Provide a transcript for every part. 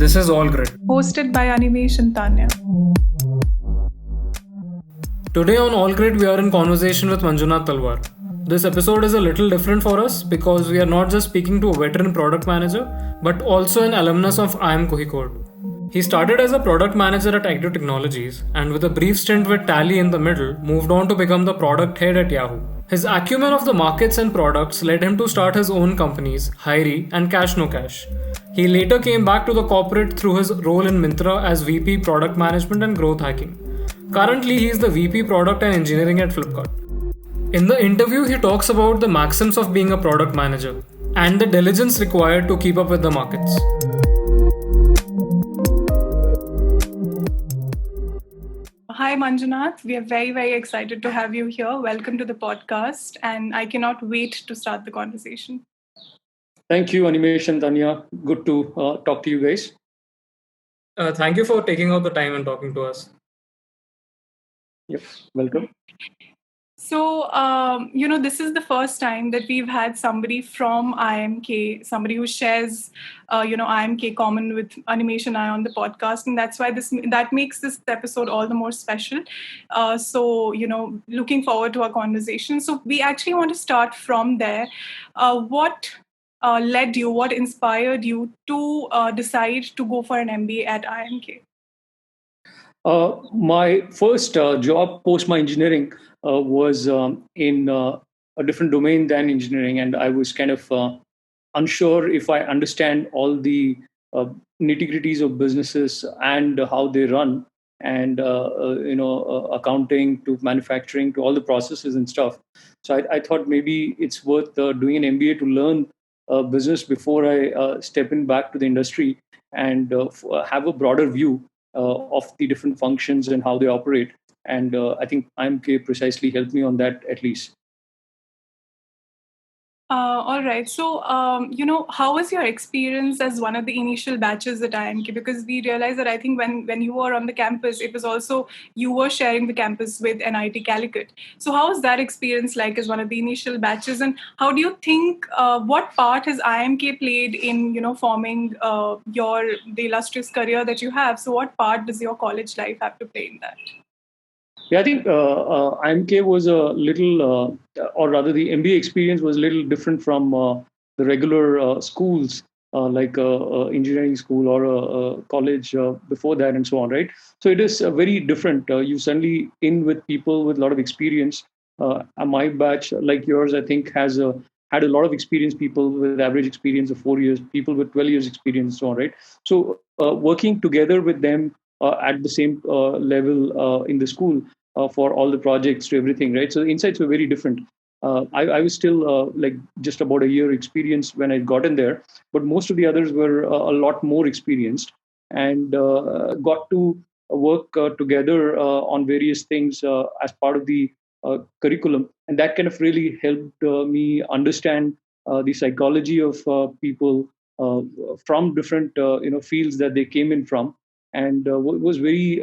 This is All Grit. Hosted by Animesh and Tanya. Today on All Grit, we are in conversation with Manjunath Talwar. This episode is a little different for us because we are not just speaking to a veteran product manager, but also an alumnus of IIM Kozhikode. He started as a product manager at Agri Technologies and with a brief stint with Tally in the middle, moved on to become the product head at Yahoo. His acumen of the markets and products led him to start his own companies, Hiree and Cash No Cash. He later came back to the corporate through his role in Myntra as VP Product Management and Growth Hacking. Currently, he is the VP Product and Engineering at Flipkart. In the interview, he talks about the maxims of being a product manager and the diligence required to keep up with the markets. Hi, Manjunath. We are very, very excited to have you here. Welcome to the podcast, and I cannot wait to start the conversation. Thank you, Animesh and Tanya. Good to talk to you guys. Thank you for taking out the time and talking to us. Yep, welcome. So, this is the first time that we've had somebody from IIMK, somebody who shares, IIMK common with Animesh and I on the podcast. And that's why that makes this episode all the more special. Looking forward to our conversation. So we actually want to start from there. What led you, what inspired you to decide to go for an MBA at IIMK? My first job post my engineering was in a different domain than engineering, and I was kind of unsure if I understand all the nitty-gritties of businesses and how they run, and accounting to manufacturing to all the processes and stuff. So I thought maybe it's worth doing an MBA to learn business before I step in back to the industry and have a broader view of the different functions and how they operate. And I think IIMK precisely helped me on that at least. All right. So, how was your experience as one of the initial batches at IIMK? Because we realized that I think when you were on the campus, it was also you were sharing the campus with NIT Calicut. So, how was that experience like as one of the initial batches? And how do you think what part has IIMK played in forming the illustrious career that you have? So, what part does your college life have to play in that? Yeah, I think IIMK was a little, or rather the MBA experience was a little different from the regular schools like engineering school or a college before that and so on, right? So it is very different. You suddenly in with people with a lot of experience. My batch, like yours, I think has had a lot of experience, people with average experience of 4 years, people with 12 years experience and so on, right? So working together with them at the same level in the school, for all the projects to everything, right? So the insights were very different. I was still like just about a year experience when I got in there, but most of the others were a lot more experienced and got to work together on various things as part of the curriculum. And that kind of really helped me understand the psychology of people from different fields that they came in from, and was very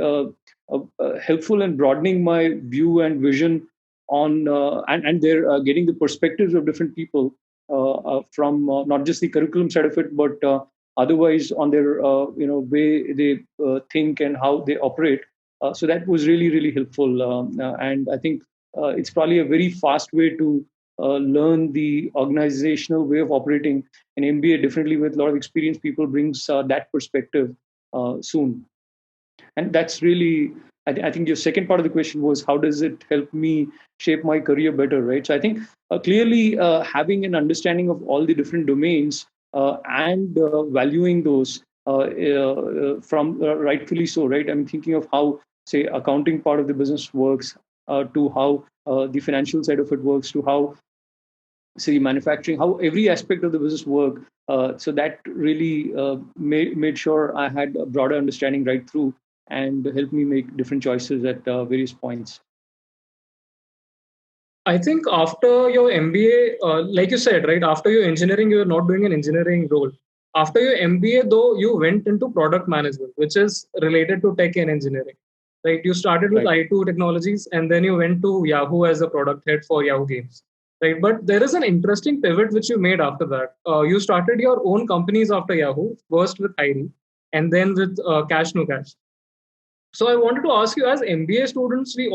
helpful in broadening my view and vision on and they're getting the perspectives of different people from not just the curriculum side of it, but otherwise on their way they think and how they operate. So that was really, really helpful, and I think it's probably a very fast way to learn the organizational way of operating. An MBA definitely with a lot of experienced people brings that perspective soon. And that's really, I think your second part of the question was, how does it help me shape my career better, right? So I think clearly having an understanding of all the different domains and valuing those from rightfully so, right? I'm thinking of how, say, accounting part of the business works, to how the financial side of it works, to how, say, manufacturing, how every aspect of the business work. So that really made sure I had a broader understanding right through, and help me make different choices at various points. I think after your MBA, like you said, right, after your engineering, you were not doing an engineering role. After your MBA, though, you went into product management, which is related to tech and engineering. Right? You started with Right. I2 Technologies, and then you went to Yahoo as a product head for Yahoo Games. Right? But there is an interesting pivot which you made after that. You started your own companies after Yahoo, first with Hiree, and then with cash no cash. So I wanted to ask you, as MBA students, we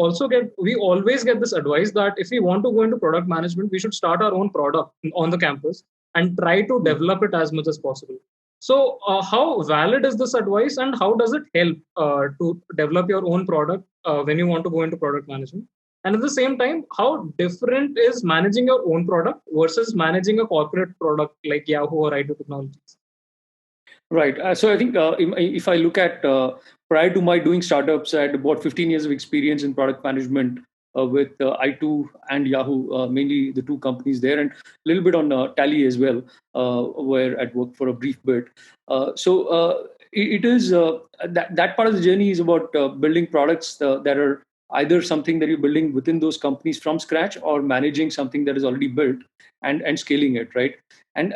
always get this advice that if we want to go into product management, we should start our own product on the campus and try to develop it as much as possible. So how valid is this advice, and how does it help to develop your own product when you want to go into product management? And at the same time, how different is managing your own product versus managing a corporate product like Yahoo or IT Technologies? Right. So I think if I look at prior to my doing startups, I had about 15 years of experience in product management with I2 and Yahoo, mainly the two companies there, and a little bit on Tally as well, where I'd worked for a brief bit. It is that part of the journey is about building products that are either something that you're building within those companies from scratch, or managing something that is already built and scaling it, right? And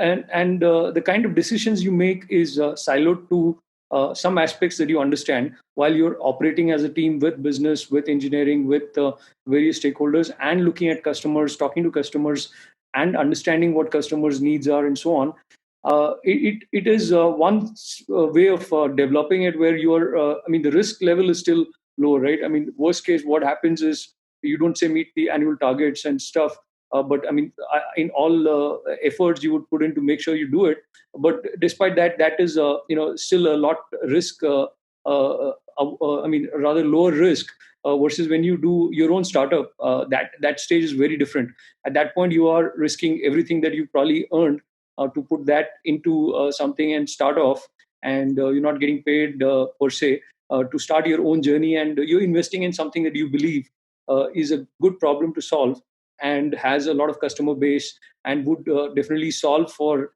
the kind of decisions you make is siloed to some aspects that you understand while you're operating as a team with business, with engineering, with various stakeholders, and looking at customers, talking to customers, and understanding what customers' needs are, and so on. It is one way of developing it where the risk level is still low, right? I mean, worst case, what happens is you don't say meet the annual targets and stuff. But in all efforts you would put in to make sure you do it. But despite that, that is still a lot risk. Rather lower risk versus when you do your own startup. That stage is very different. At that point, you are risking everything that you probably earned to put that into something and start off, and you're not getting paid per se to start your own journey, and you're investing in something that you believe is a good problem to solve and has a lot of customer base and would definitely solve for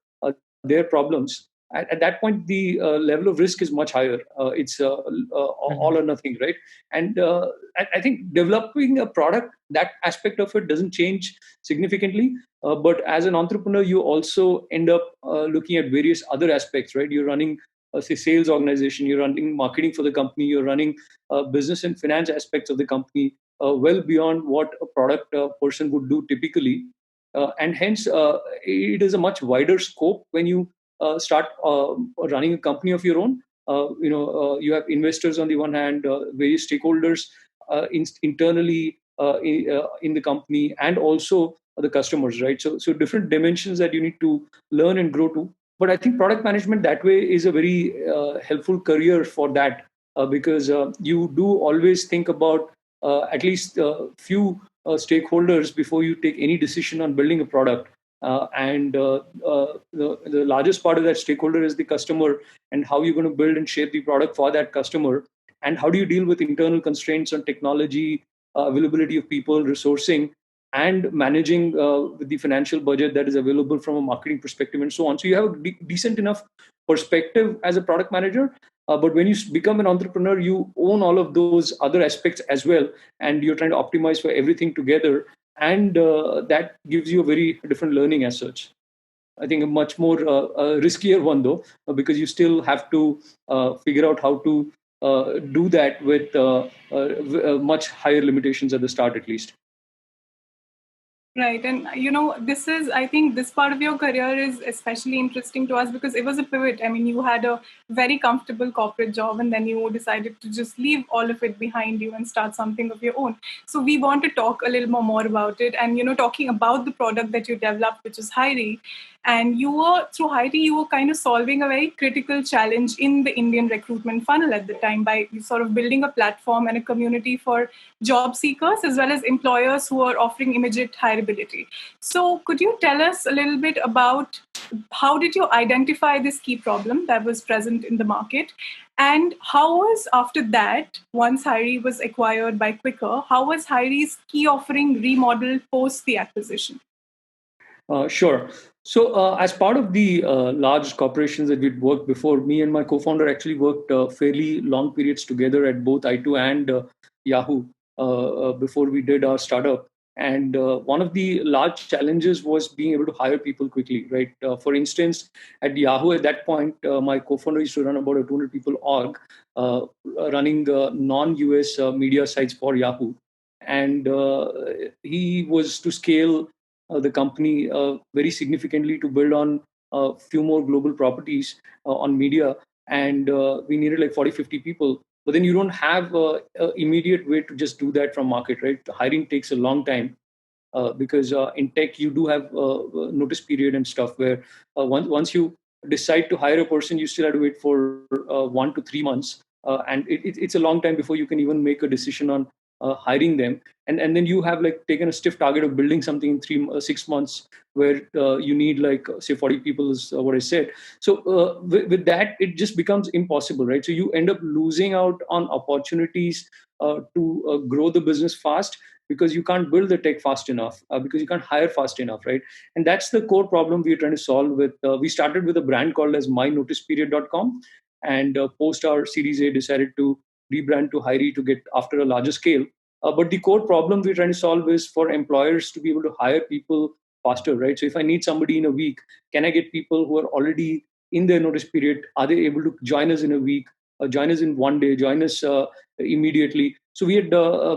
their problems. At that point, the level of risk is much higher. It's all or nothing, right? And I think developing a product, that aspect of it doesn't change significantly. But as an entrepreneur, you also end up looking at various other aspects, right? You're running say sales organization, you're running marketing for the company, you're running business and finance aspects of the company, well beyond what a product person would do typically. And hence, it is a much wider scope when you start running a company of your own. You have investors on the one hand, various stakeholders internally in the company, and also the customers, right? So different dimensions that you need to learn and grow to. But I think product management that way is a very helpful career for that, because you do always think about at least a few stakeholders before you take any decision on building a product. The largest part of that stakeholder is the customer, and how you're going to build and shape the product for that customer, and how do you deal with internal constraints on technology, availability of people, resourcing, and managing with the financial budget that is available from a marketing perspective, and so on. So you have a decent enough perspective as a product manager. But when you become an entrepreneur, you own all of those other aspects as well, and you're trying to optimize for everything together. And that gives you a very different learning as such. I think a much more riskier one, though, because you still have to figure out how to do that with much higher limitations at the start, at least. Right. And, I think this part of your career is especially interesting to us because it was a pivot. I mean, you had a very comfortable corporate job and then you decided to just leave all of it behind you and start something of your own. So we want to talk a little more about it and, talking about the product that you developed, which is Hiree. And through Hiree, you were kind of solving a very critical challenge in the Indian recruitment funnel at the time by sort of building a platform and a community for job seekers as well as employers who are offering immediate hireability. So could you tell us a little bit about how did you identify this key problem that was present in the market? And how was, after that, once Hiree was acquired by Quikr, how was Hiree's key offering remodeled post the acquisition? Sure. So, as part of the large corporations that we'd worked before, me and my co-founder actually worked fairly long periods together at both I2 and Yahoo before we did our startup. And one of the large challenges was being able to hire people quickly, right? For instance, at Yahoo at that point, my co-founder used to run about a 200 people org, running non-US media sites for Yahoo. And he was to scale the company very significantly to build on a few more global properties on media. and we needed like 40-50 people. But then you don't have an immediate way to just do that from market, right? Hiring takes a long time, because in tech you do have notice period and stuff where once you decide to hire a person, you still have to wait for 1 to 3 months, and it's a long time before you can even make a decision on hiring them. And then you have like taken a stiff target of building something in 6 months, where you need like say 40 people is what I said. So with that, it just becomes impossible, right? So you end up losing out on opportunities to grow the business fast, because you can't build the tech fast enough, because you can't hire fast enough, right? And that's the core problem we're trying to solve with. We started with a brand called as mynoticeperiod.com, and post our Series A decided to rebrand to Hiree to get after a larger scale. But the core problem we're trying to solve is for employers to be able to hire people faster, right? So if I need somebody in a week, can I get people who are already in their notice period? Are they able to join us in a week, join us in one day, join us immediately? So we had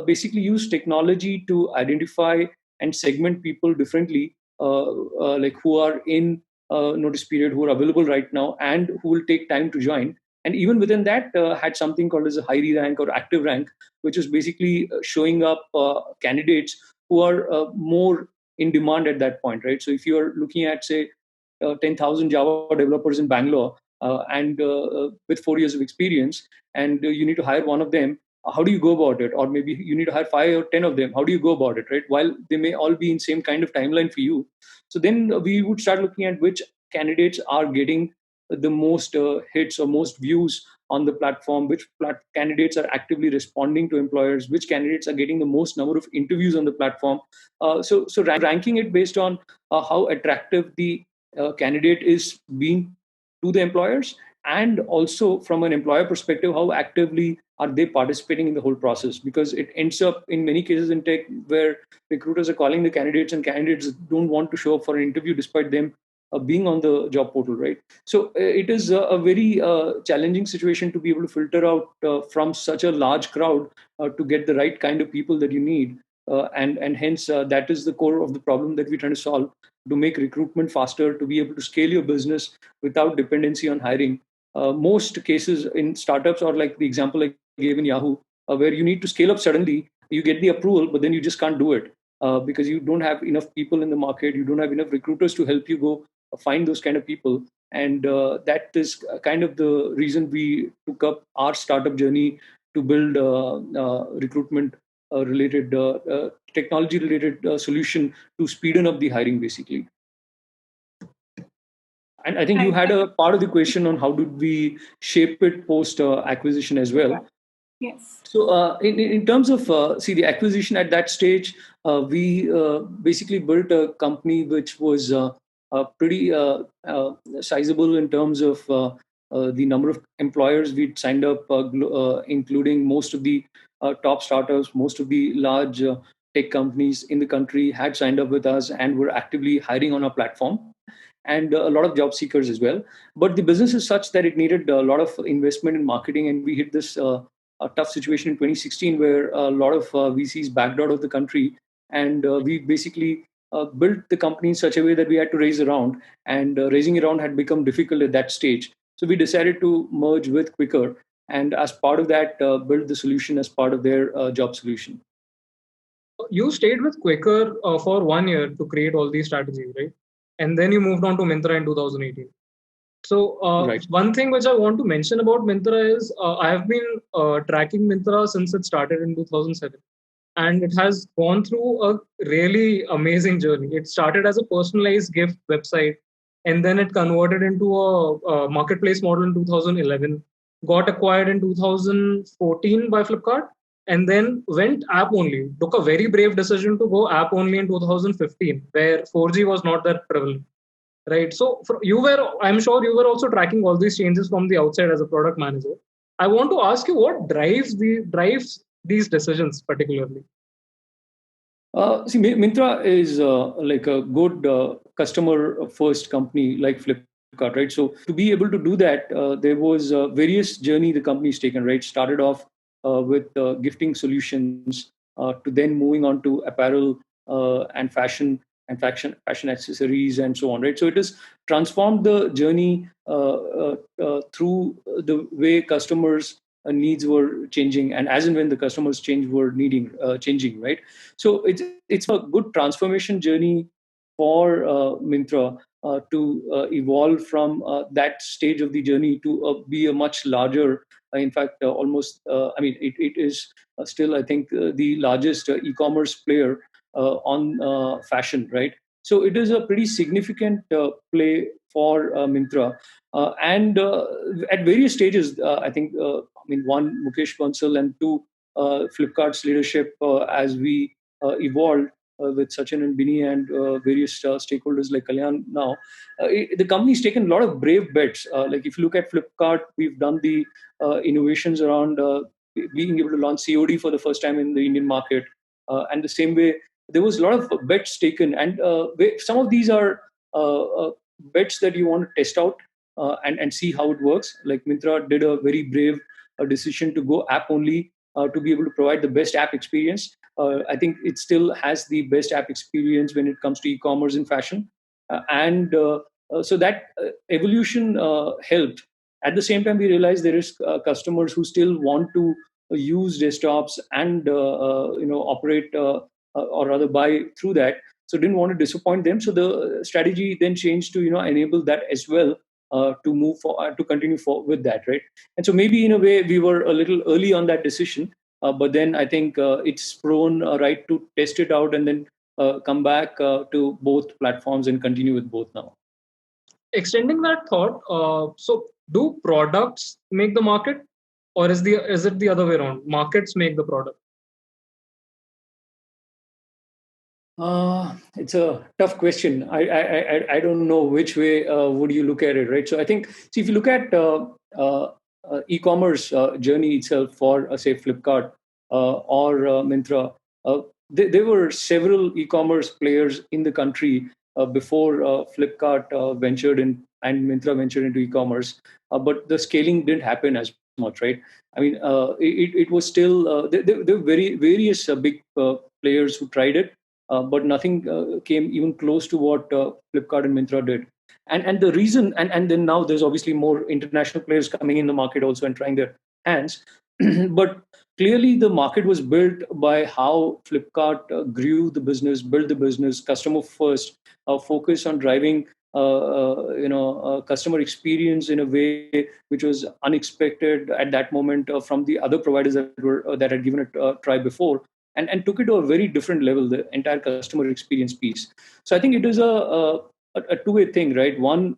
basically used technology to identify and segment people differently, like who are in notice period, who are available right now, and who will take time to join. And even within that, had something called as a Hiree rank or active rank, which is basically showing up candidates who are more in demand at that point, right? So if you are looking at, say, 10,000 Java developers in Bangalore, and with 4 years of experience, and you need to hire one of them, how do you go about it? Or maybe you need to hire 5 or 10 of them. How do you go about it, right? While they may all be in same kind of timeline for you. So then we would start looking at which candidates are getting the most hits or most views on the platform, which candidates are actively responding to employers, which candidates are getting the most number of interviews on the platform. So ranking it based on how attractive the candidate is being to the employers, and also from an employer perspective, how actively are they participating in the whole process? Because it ends up in many cases in tech where recruiters are calling the candidates and candidates don't want to show up for an interview despite them being on the job portal, right? So it is a very challenging situation to be able to filter out from such a large crowd to get the right kind of people that you need. And hence that is the core of the problem that we're trying to solve, to make recruitment faster, to be able to scale your business without dependency on hiring. Most cases in startups, or like the example I gave in Yahoo, where you need to scale up suddenly, you get the approval, but then you just can't do it because you don't have enough people in the market, you don't have enough recruiters to help you go find those kind of people. And that is kind of the reason we took up our startup journey to build recruitment related technology related solution to speeden up the hiring basically. And I think you had a part of the question on how did we shape it post acquisition as well. Yes. So in terms of, see, the acquisition at that stage, we basically built a company which was pretty sizable in terms of the number of employers we'd signed up, including most of the top startups, most of the large tech companies in the country had signed up with us and were actively hiring on our platform, and a lot of job seekers as well. But the business is such that it needed a lot of investment in marketing, and we hit this a tough situation in 2016 where a lot of VCs backed out of the country, and we basically built the company in such a way that we had to raise a round, and raising a round had become difficult at that stage. So we decided to merge with Quikr, and as part of that, build the solution as part of their job solution. You stayed with Quikr for 1 year to create all these strategies, right? And then you moved on to Myntra in 2018. So Right. one thing which I want to mention about Myntra is I have been tracking Myntra since it started in 2007. And it has gone through a really amazing journey. It started as a personalized gift website, and then it converted into a marketplace model in 2011, got acquired in 2014 by Flipkart, and then went app only. Took a very brave decision to go app only in 2015, where 4G was not that prevalent. Right. So I'm sure you were also tracking all these changes from the outside as a product manager. I want to ask you what drives these decisions particularly. See, Myntra is like a good customer first company like Flipkart, right? So to be able to do that, there was various journey the company's taken, right? Started off with gifting solutions, to then moving on to apparel and fashion accessories and so on, right? So it has transformed the journey through the way customers' needs were changing, and as and when the customers' change were changing, right? So it's a good transformation journey for Myntra to evolve from that stage of the journey to be a much larger, in fact, almost, it is still, I think, the largest e-commerce player on fashion, right? So it is a pretty significant play for Myntra. And at various stages, I think, one, Mukesh Bansal, and two, Flipkart's leadership as we evolved with Sachin and Bini and various stakeholders like Kalyan now. The company's taken a lot of brave bets. Like if you look at Flipkart, we've done the innovations around being able to launch COD for the first time in the Indian market. And the same way, there was a lot of bets taken. And some of these are bets that you want to test out and see how it works. Like Myntra did a very brave decision to go app only to be able to provide the best app experience. I think it still has the best app experience when it comes to e-commerce in fashion. So that evolution helped. At the same time, we realized there is customers who still want to use desktops and operate or rather buy through that. So didn't want to disappoint them. So the strategy then changed to enable that as well, to move to continue with that, right? And so maybe in a way we were a little early on that decision, but then I think it's proven right to test it out and then come back to both platforms and continue with both now. Extending that thought, so do products make the market, or is it the other way around? Markets make the product. It's a tough question. I don't know which way would you look at it, right? So I think, see, if you look at e-commerce journey itself for say Flipkart or Myntra, there were several e-commerce players in the country before Flipkart ventured in and Myntra ventured into e-commerce, but the scaling didn't happen as much, right? I mean, it was still there were various big players who tried it, but nothing came even close to what Flipkart and Myntra did. And the reason, and then now there's obviously more international players coming in the market also and trying their hands. But clearly the market was built by how Flipkart grew the business, built the business, customer first, focus on driving customer experience in a way which was unexpected at that moment from the other providers that had given it a try before, and took it to a very different level, the entire customer experience piece. So I think it is a two-way thing, right? One,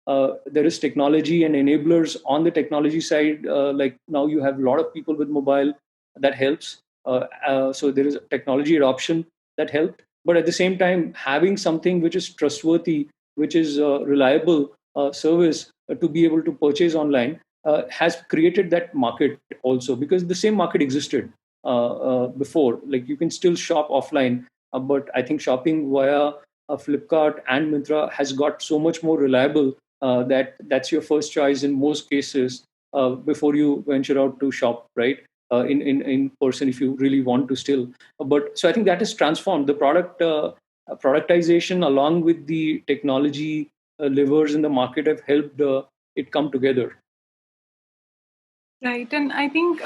there is technology and enablers on the technology side. Like now you have a lot of people with mobile, that helps. So there is technology adoption that helped. But at the same time, having something which is trustworthy, which is reliable service to be able to purchase online has created that market also, because the same market existed before. Like you can still shop offline, but I think shopping via Flipkart and Myntra has got so much more reliable that's your first choice in most cases before you venture out to shop, right? In person, if you really want to still. But so I think that has transformed the productization along with the technology levers in the market have helped it come together. Right. And I think,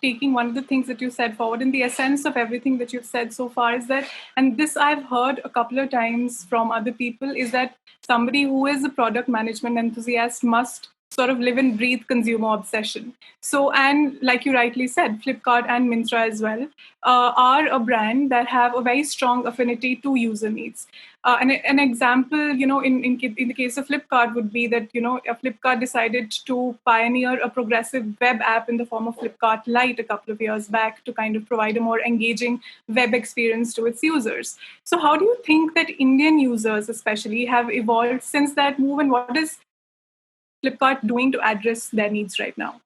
taking one of the things that you said forward in the essence of everything that you've said so far is that, and this I've heard a couple of times from other people, is that somebody who is a product management enthusiast must sort of live and breathe consumer obsession. So, and like you rightly said, Flipkart and Myntra as well are a brand that have a very strong affinity to user needs. And an example, in the case of Flipkart would be that, Flipkart decided to pioneer a progressive web app in the form of Flipkart Lite a couple of years back to kind of provide a more engaging web experience to its users. So how do you think that Indian users especially have evolved since that move, and what is Flipkart doing to address their needs right now?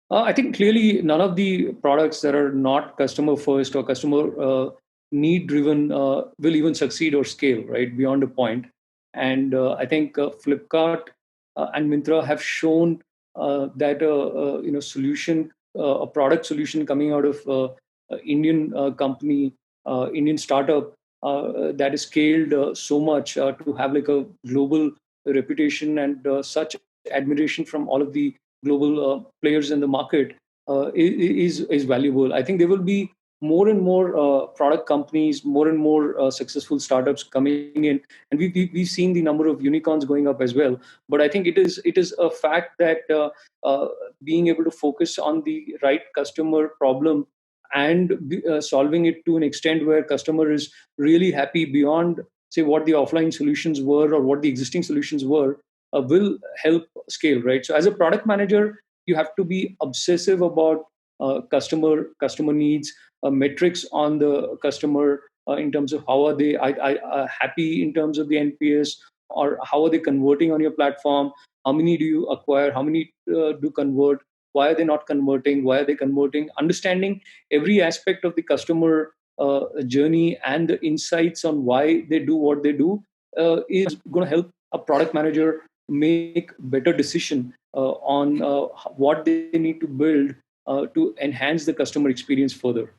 I think clearly none of the products that are not customer first or customer need driven will even succeed or scale, right, beyond a point. And I think Flipkart and Myntra have shown that solution, a product solution coming out of Indian company, Indian startup that is scaled so much to have like a global reputation and such admiration from all of the global players in the market is valuable. I think there will be more and more product companies, more and more successful startups coming in, and we've seen the number of unicorns going up as well. But I think it is a fact that being able to focus on the right customer problem and solving it to an extent where customer is really happy beyond, say, what the offline solutions were or what the existing solutions were, will help scale, right? So as a product manager, you have to be obsessive about customer needs, metrics on the customer in terms of how are they happy in terms of the NPS, or how are they converting on your platform, how many do you acquire, how many do convert, why are they not converting, why are they converting, understanding every aspect of the customer journey and the insights on why they do what they do is going to help a product manager make better decision on what they need to build to enhance the customer experience further.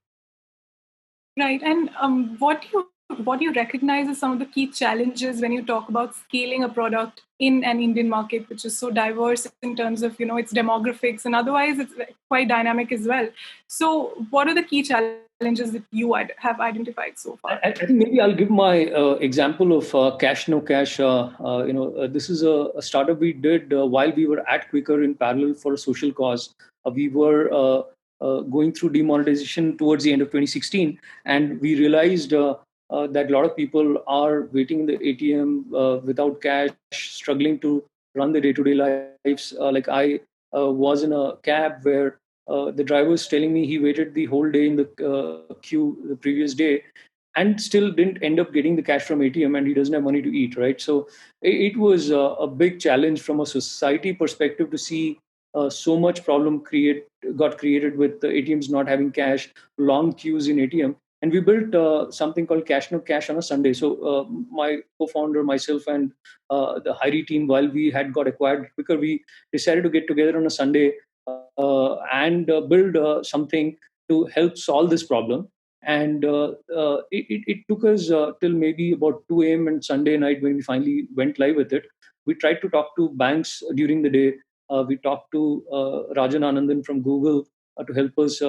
Right. And what do you recognize as some of the key challenges when you talk about scaling a product in an Indian market, which is so diverse in terms of its demographics, and otherwise it's quite dynamic as well. So, what are the key challenges that you have identified so far? I think maybe I'll give my example of Cash No Cash. This is a startup we did while we were at Quikr in parallel for a social cause. We were going through demonetization towards the end of 2016, and we realized that a lot of people are waiting in the ATM without cash, struggling to run their day-to-day lives. Like I was in a cab where the driver was telling me he waited the whole day in the queue the previous day and still didn't end up getting the cash from ATM, and he doesn't have money to eat, right? So it was a big challenge from a society perspective to see so much problem got created with the ATMs not having cash, long queues in ATM. And we built something called Cash No Cash on a Sunday. So my co-founder, myself, and the Hiree team, while we had got acquired quicker, we decided to get together on a Sunday and build something to help solve this problem. And it took us till maybe about 2 a.m. and Sunday night when we finally went live with it. We tried to talk to banks during the day. We talked to Rajan Anandan from Google to help us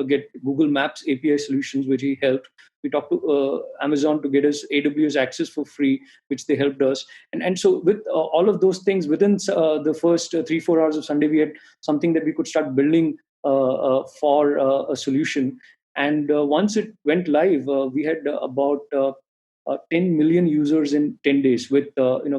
get Google Maps API solutions, which he helped. We talked to Amazon to get us AWS access for free, which they helped us. And so with all of those things, within the first 3-4 hours of Sunday, we had something that we could start building for a solution. And once it went live, we had about 10 million users in 10 days with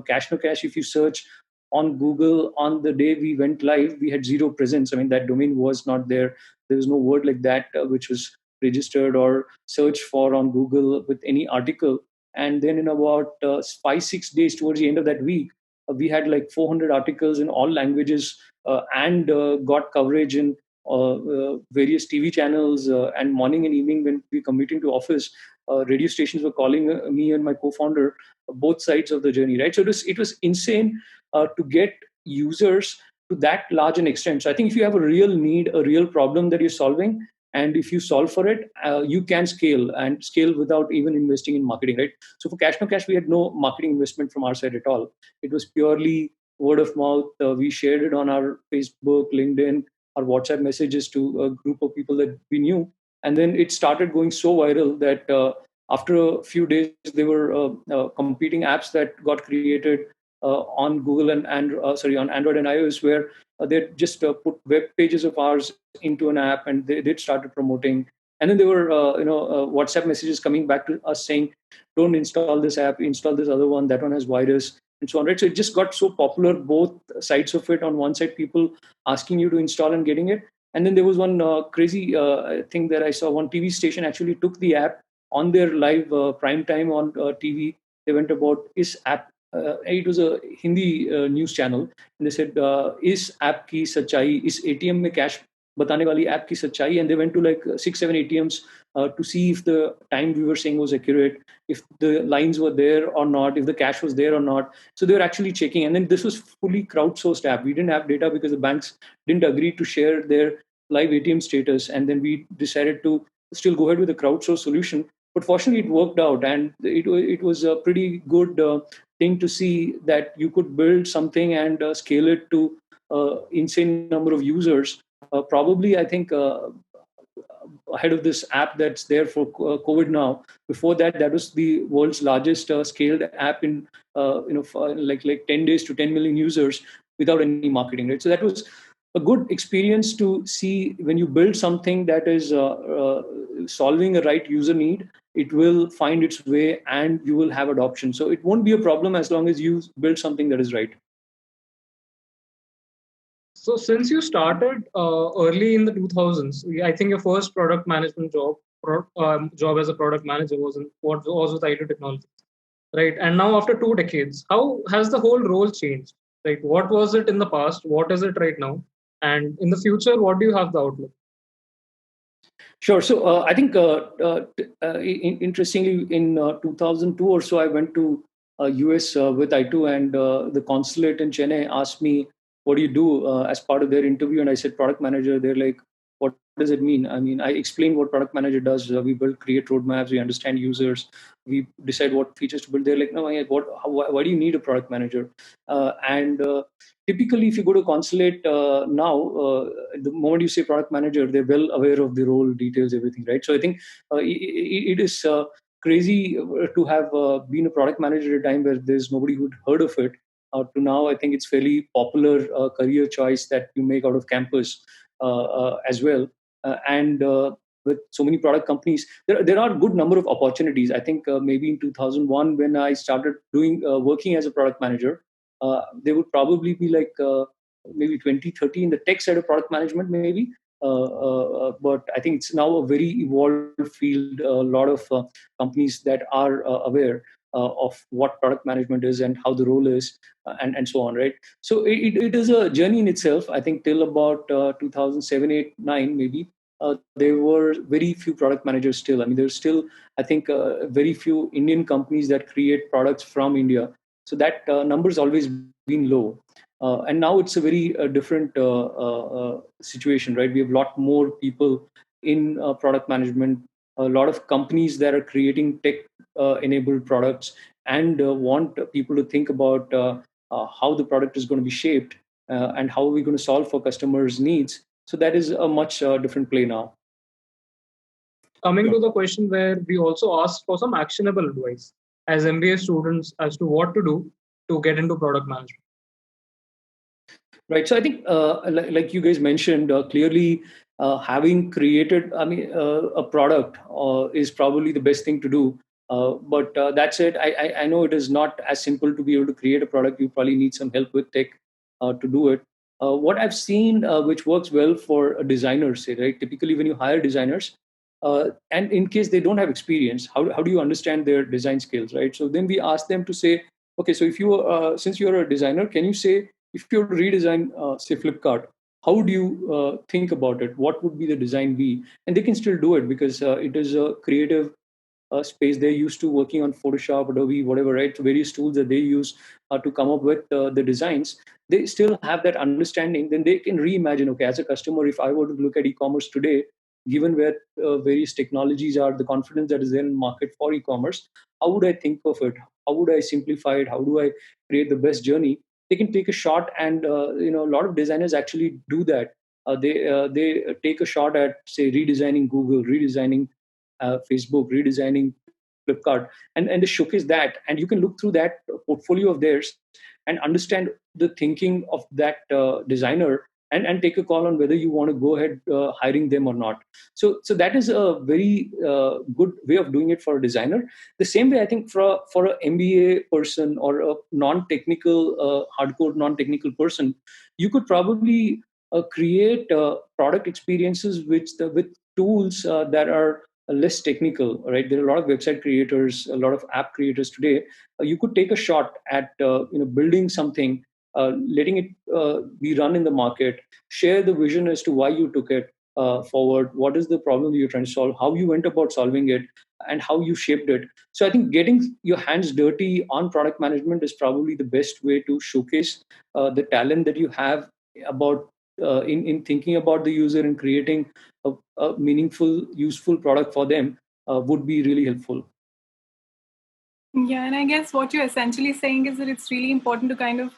Cash No Cash. If you search on Google on the day we went live, we had zero presence. I mean, that domain was not there. There was no word like that which was registered or searched for on Google with any article. And then in about 5-6 days towards the end of that week, we had like 400 articles in all languages and got coverage in various TV channels, and morning and evening when we commuting to office, radio stations were calling me and my co-founder both sides of the journey, right? So it was insane to get users to that large an extent. So I think if you have a real need, a real problem that you're solving, and if you solve for it, you can scale and scale without even investing in marketing, right? So for Cash No Cash, we had no marketing investment from our side at all. It was purely word of mouth. We shared it on our Facebook, LinkedIn, our WhatsApp messages to a group of people that we knew. And then it started going so viral that after a few days, there were competing apps that got created on Google on Android and iOS, where they just put web pages of ours into an app, and they started promoting. And then there were WhatsApp messages coming back to us saying, "Don't install this app, install this other one. That one has virus." And so on, right? So it just got so popular, both sides of it. On one side, people asking you to install and getting it. And then there was one crazy thing that I saw. One TV station actually took the app on their live prime time on TV. They went about, is app, it was a Hindi news channel. And they said, is app ki sachai, is ATM mein cash batane wali app ki sachai? And they went to like 6-7 ATMs to see if the time we were saying was accurate, if the lines were there or not, if the cash was there or not. So they were actually checking. And then this was fully crowdsourced app. We didn't have data because the banks didn't agree to share their live ATM status. And then we decided to still go ahead with the crowdsourced solution. But fortunately, it worked out. And it was a pretty good thing to see that you could build something and scale it to insane number of users. Probably, I think ahead of this app that's there for COVID now. Before that, that was the world's largest scaled app in for like 10 days to 10 million users without any marketing, right? So that was a good experience to see when you build something that is solving a right user need. It will find its way and you will have adoption. So it won't be a problem as long as you build something that is right. So since you started early in the 2000s, I think your first product management job as a product manager was with IT technology, right? And now after 2 decades, how has the whole role changed? Right? What was it in the past? What is it right now? And in the future, what do you have the outlook? Sure. So I think, interestingly, in 2002 or so, I went to US with I2, and the consulate in Chennai asked me, "What do you do?" As part of their interview, and I said, "Product manager." They're like, "What does it mean?" I mean, I explained what product manager does. We create roadmaps, we understand users, we decide what features to build. They're like, "No, why do you need a product manager?" And typically, if you go to consulate now, the moment you say product manager, they're well aware of the role, details, everything, right? So I think it is crazy to have been a product manager at a time where there's nobody who'd heard of it. To now, I think it's fairly popular career choice that you make out of campus as well. And with so many product companies, there are a good number of opportunities. I think maybe in 2001, when I started working as a product manager, there would probably be like maybe 20, 30 in the tech side of product management, maybe. But I think it's now a very evolved field. A lot of companies that are aware of what product management is and how the role is, and so on, right? So it is a journey in itself. I think till about 2007, 8, 9, maybe. There were very few product managers still. I mean, there's still, I think, very few Indian companies that create products from India. So that number has always been low. And now it's a very different situation, right? We have a lot more people in product management, a lot of companies that are creating tech enabled products and want people to think about how the product is going to be shaped and how are we going to solve for customers' needs. So that is a much different play now. Coming to the question where we also asked for some actionable advice as MBA students as to what to do to get into product management. Right. So I think, like you guys mentioned, clearly having created, a product is probably the best thing to do. But that said, I know it is not as simple to be able to create a product. You probably need some help with tech to do it. What I've seen, which works well for designers, say, right? Typically, when you hire designers, and in case they don't have experience, how do you understand their design skills, right? So then we ask them to say, okay, so if you, since you're a designer, can you say, if you were to redesign, say, Flipkart, how would you think about it? What would be the design be? And they can still do it because it is a creative space. They're used to working on Photoshop, Adobe, whatever, right? So various tools that they use to come up with the designs. They still have that understanding. Then they can reimagine, okay, as a customer, if I were to look at e-commerce today, given where various technologies are, the confidence that is there in the market for e-commerce, how would I think of it? How would I simplify it? How do I create the best journey? They can take a shot, and a lot of designers actually do that. They take a shot at, say, redesigning Google, redesigning Facebook, redesigning Flipkart, and they showcase that, and you can look through that portfolio of theirs and understand the thinking of that designer, and take a call on whether you want to go ahead hiring them or not. So that is a very good way of doing it for a designer. The same way, I think, for an MBA person or a non-technical, hardcore non-technical person, you could probably create product experiences with tools that are less technical, right? There are a lot of website creators, a lot of app creators today. You could take a shot at building something, letting it be run in the market, share the vision as to why you took it forward, what is the problem you're trying to solve, how you went about solving it, and how you shaped it. So I think getting your hands dirty on product management is probably the best way to showcase the talent that you have about in thinking about the user and creating a meaningful, useful product for them would be really helpful. Yeah, and I guess what you're essentially saying is that it's really important to kind of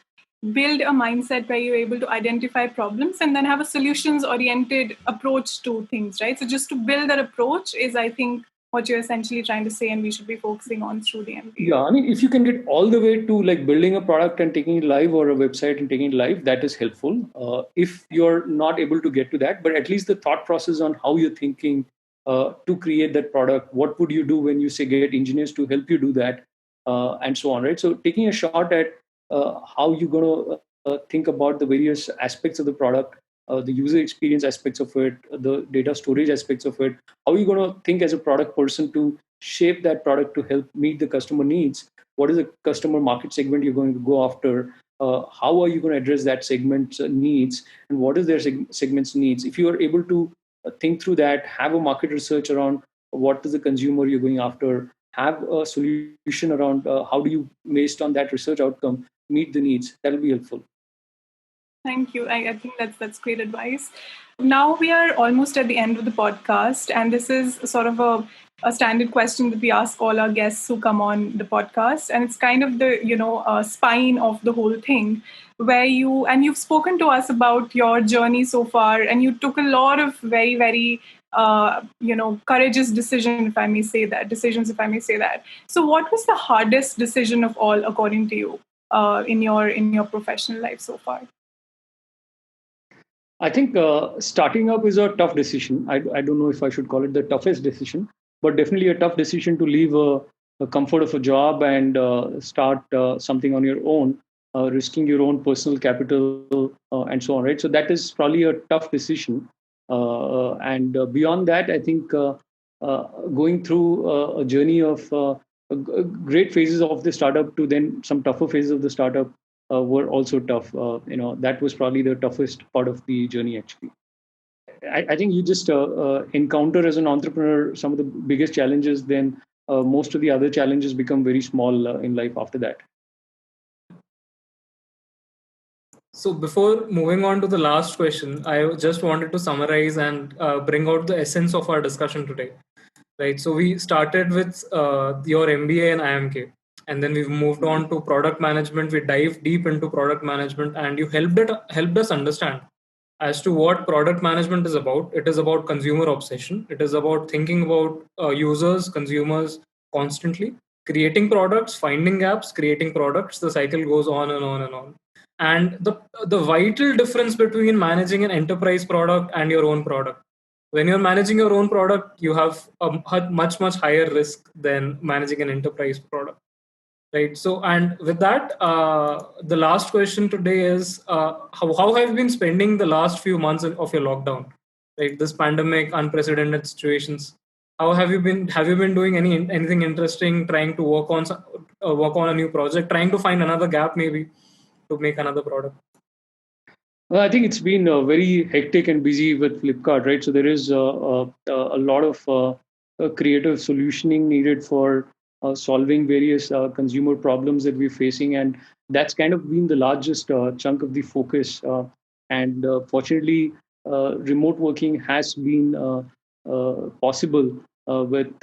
build a mindset where you're able to identify problems and then have a solutions oriented approach to things, right? So just to build that approach is, I think, what you're essentially trying to say, and we should be focusing on through the MBA. Yeah, I mean, if you can get all the way to like building a product and taking it live, or a website and taking it live, that is helpful. If you're not able to get to that, but at least the thought process on how you're thinking to create that product, what would you do when you say get engineers to help you do that, and so on, right? So taking a shot at how you're going to think about the various aspects of the product, the user experience aspects of it, the data storage aspects of it. How are you going to think as a product person to shape that product to help meet the customer needs? What is the customer market segment you're going to go after? How are you going to address that segment's needs, and what is their segment's needs? If you are able to think through that, have a market research around what is the consumer you're going after, have a solution around how do you, based on that research outcome, meet the needs, that will be helpful. Thank you. I think that's great advice. Now we are almost at the end of the podcast, and this is sort of a standard question that we ask all our guests who come on the podcast, and it's kind of the spine of the whole thing, where you've spoken to us about your journey so far, and you took a lot of very, very courageous decisions, if I may say that. So, what was the hardest decision of all, according to you, in your professional life so far? I think starting up is a tough decision. I don't know if I should call it the toughest decision, but definitely a tough decision to leave a comfort of a job and start something on your own, risking your own personal capital and so on, right? So that is probably a tough decision. And beyond that, I think going through a journey of great phases of the startup to then some tougher phases of the startup were also tough. That was probably the toughest part of the journey, actually. I think you just encounter as an entrepreneur some of the biggest challenges, then most of the other challenges become very small in life after that. So before moving on to the last question, I just wanted to summarize and bring out the essence of our discussion today. Right. So we started with your MBA and IIMK, and then we've moved on to product management. We dived deep into product management, and you helped us understand as to what product management is about. It is about consumer obsession. It is about thinking about users, consumers constantly, creating products, finding gaps, creating products. The cycle goes on and on and on. And the vital difference between managing an enterprise product and your own product. When you're managing your own product, you have a much higher risk than managing an enterprise product, right? So, and with that, the last question today is how have you been spending the last few months of your lockdown, right? This pandemic, unprecedented situations. How have you been? Have you been doing anything interesting? Trying to work on a new project, trying to find another gap maybe to make another product. Well, I think it's been very hectic and busy with Flipkart, right? So there is a lot of creative solutioning needed for solving various consumer problems that we're facing, and that's kind of been the largest chunk of the focus. And fortunately, remote working has been possible with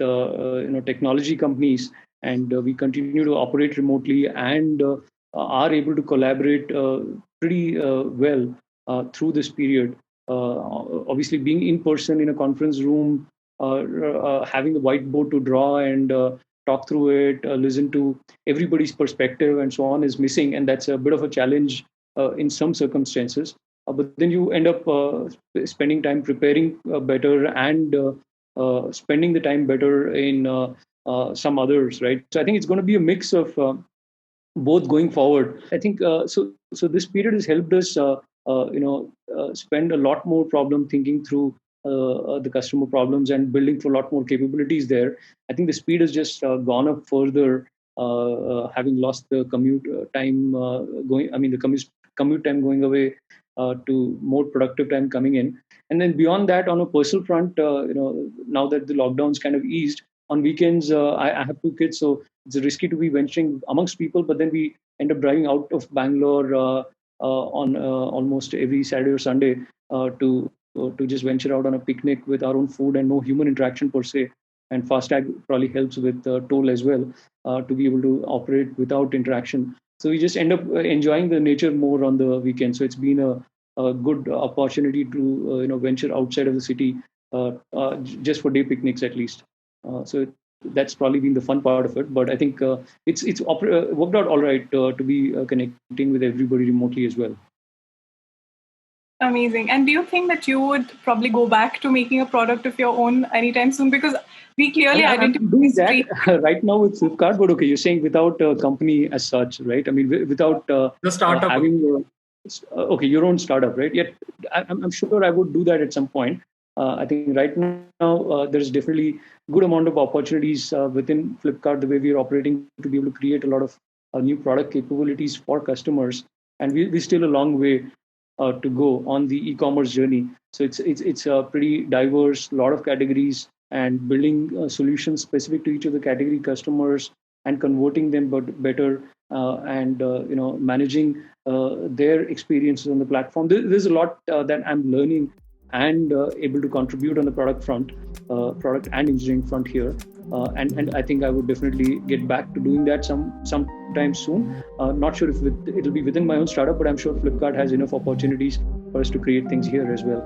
technology companies, and we continue to operate remotely and are able to collaborate pretty well through this period. Obviously, being in person in a conference room, having a whiteboard to draw and talk through it, listen to everybody's perspective and so on is missing, and that's a bit of a challenge in some circumstances. But then you end up spending time preparing better and spending the time better in some others, right? So I think it's going to be a mix of both going forward. I think so this period has helped us spend a lot more problem thinking through the customer problems and building for a lot more capabilities there. I think the speed has just gone up further, having lost the commute time the commute time going away to more productive time coming in. And then beyond that, on a personal front, now that the lockdown's kind of eased, on weekends, I have two kids, so it's risky to be venturing amongst people, but then we end up driving out of Bangalore on almost every Saturday or Sunday to just venture out on a picnic with our own food and no human interaction per se. And FASTag probably helps with toll as well to be able to operate without interaction. So we just end up enjoying the nature more on the weekend. So it's been a good opportunity to venture outside of the city just for day picnics at least. So that's probably been the fun part of it. But I think it's worked out all right to be connecting with everybody remotely as well. Amazing. And do you think that you would probably go back to making a product of your own anytime soon? Because we clearly identify I'm doing that right now with Flipkart, but okay, you're saying without a company as such, right? I mean, without the startup having your own startup, right? Yet I'm sure I would do that at some point. I think right now there's definitely good amount of opportunities within Flipkart, the way we are operating, to be able to create a lot of new product capabilities for customers, and we're still a long way to go on the e-commerce journey. So it's a pretty diverse, lot of categories, and building solutions specific to each of the category customers and converting them better and managing their experiences on the platform. There's a lot that I'm learning and able to contribute on the product front, product and engineering front here. And I think I would definitely get back to doing that sometime soon. Not sure if it'll be within my own startup, but I'm sure Flipkart has enough opportunities for us to create things here as well.